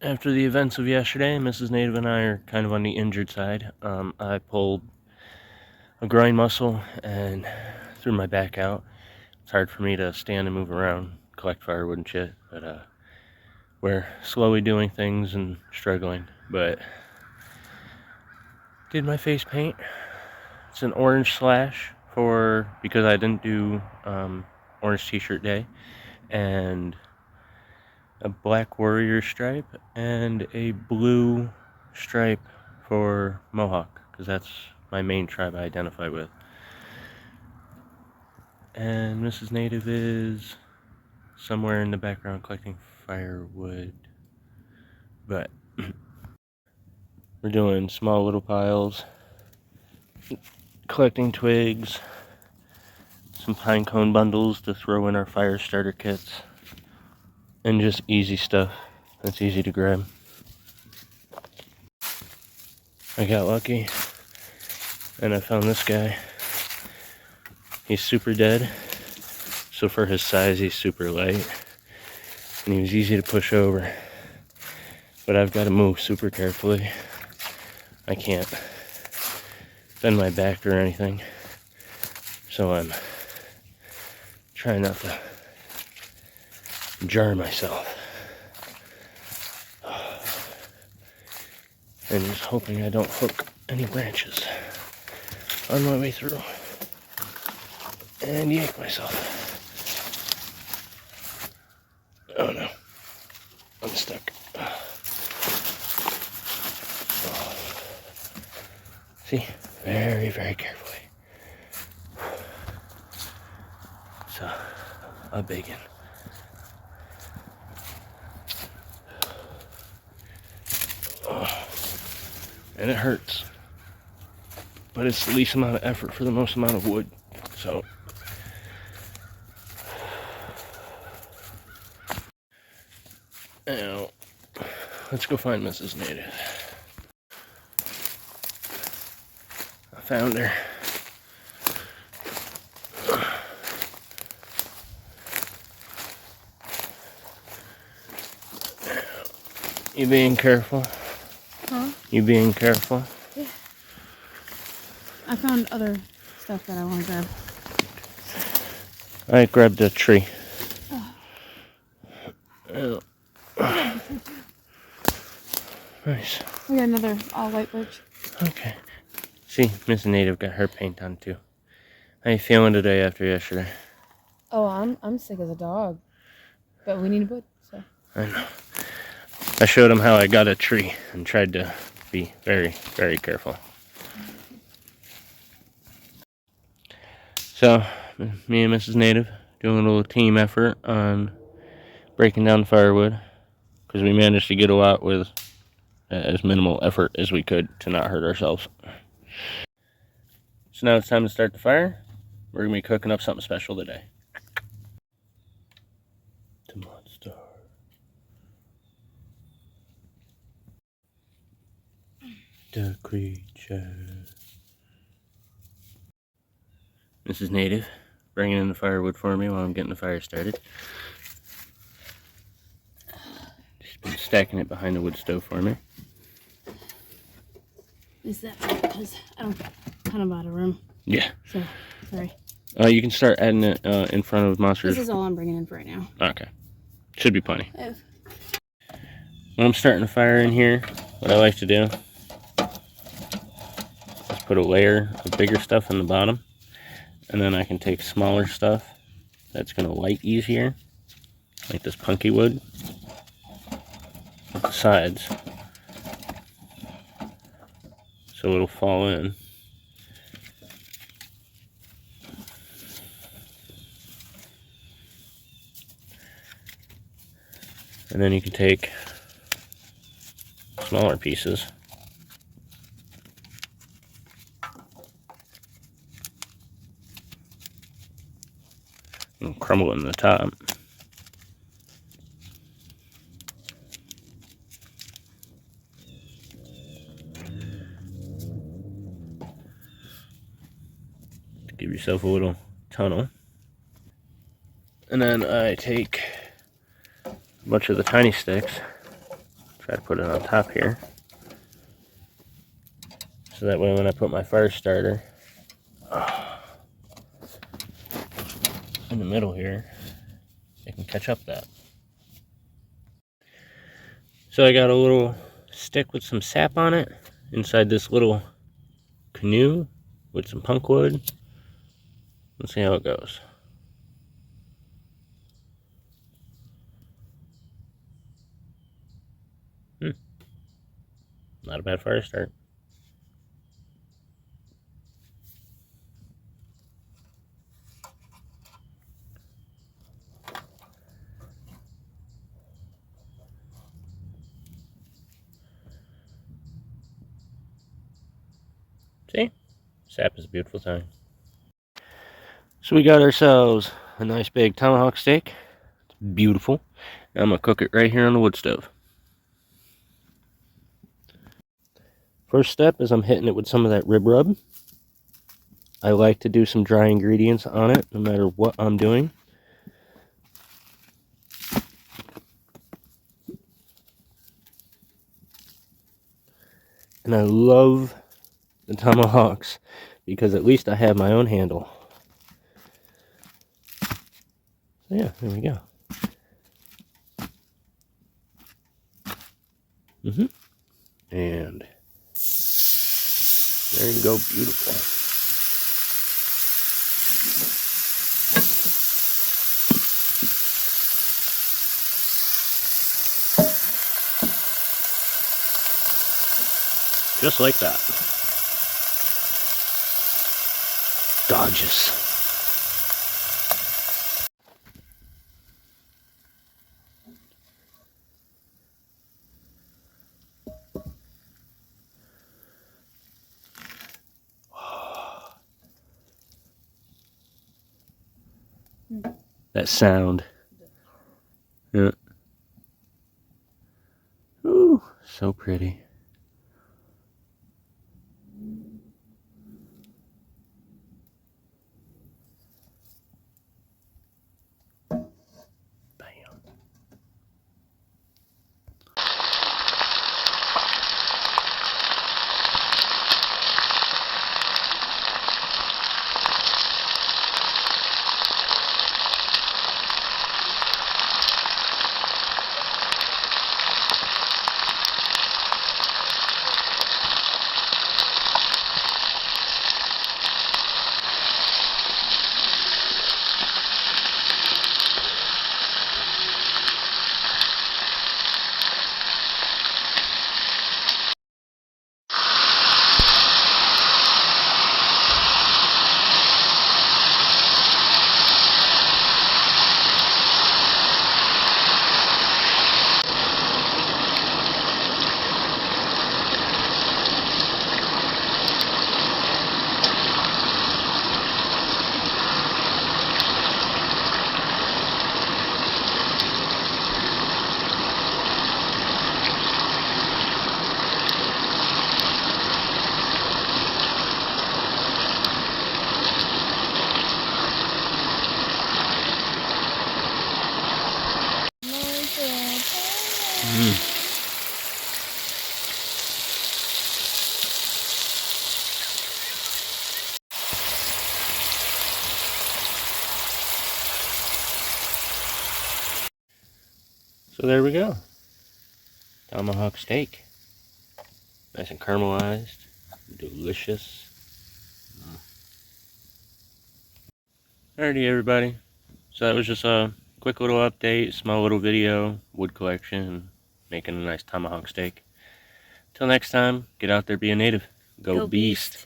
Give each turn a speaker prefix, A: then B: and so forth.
A: After the events of yesterday, Mrs. Native and I are kind of on the injured side. I pulled a groin muscle and threw my back out. It's hard for me to stand and move around, collect firewood and shit, but we're slowly doing things and struggling. But did my face paint. It's an orange slash because I didn't do orange t-shirt day, and a black warrior stripe and a blue stripe for Mohawk, because that's my main tribe I identify with. And Mrs. Native is somewhere in the background collecting firewood, but we're doing small little piles, collecting twigs, some pine cone bundles to throw in our fire starter kits, and just easy stuff that's easy to grab. I got lucky and I found this guy. He's super dead, so for his size he's super light, and he was easy to push over, but I've got to move super carefully. I can't bend my back or anything, so I'm trying not to jar myself, and just hoping I don't hook any branches on my way through and yank myself. Oh no, I'm stuck. See, very, very carefully. So, a big one. And it hurts, but it's the least amount of effort for the most amount of wood. So now let's go find Mrs. Native. I found her. You being careful?
B: Huh?
A: You being careful?
B: Yeah. I found other stuff that I want to grab.
A: I grabbed a tree.
B: Oh.
A: Nice.
B: We got another all white birch.
A: Okay. See, Mrs. Native got her paint on too. How you feeling today after yesterday?
B: Oh, I'm sick as a dog, but we need wood, so.
A: I know. I showed him how I got a tree and tried to be very, very careful. So, me and Mrs. Native doing a little team effort on breaking down firewood, because we managed to get a lot with as minimal effort as we could to not hurt ourselves. So now it's time to start the fire. We're going to be cooking up something special today. The monster. The creature. Mrs. Native bringing in the firewood for me while I'm getting the fire started. She's been stacking it behind the wood stove for me.
B: Is that because I don't got a ton of room?
A: Yeah.
B: So, sorry.
A: You can start adding it in front of monsters.
B: This is all I'm bringing in for right now.
A: Okay. Should be plenty. When I'm starting a fire in here, what I like to do is put a layer of bigger stuff in the bottom, and then I can take smaller stuff that's going to light easier, like this punky wood, at the sides, so it'll fall in. And then you can take smaller pieces and crumble it in the top. To give yourself a little tunnel. And then I take a bunch of the tiny sticks, Try to put it on top here. So that way when I put my fire starter in the middle here, it can catch up that. So I got a little stick with some sap on it inside this little canoe with some punk wood. Let's see how it goes. Not a bad fire start. See? Sap is a beautiful thing. So we got ourselves a nice big tomahawk steak. It's beautiful. Now I'm going to cook it right here on the wood stove. First step is I'm hitting it with some of that rib rub. I like to do some dry ingredients on it no matter what I'm doing. And I love the tomahawks because at least I have my own handle. So yeah, there we go. And there you go, beautiful. Just like that. Gorgeous. That sound. Yeah. Ooh, so pretty. So there we go. Tomahawk steak. Nice and caramelized. Delicious. Alrighty everybody. So that was just a quick little update, small little video, wood collection, making a nice tomahawk steak. Till next time, get out there, be a native. Go beast.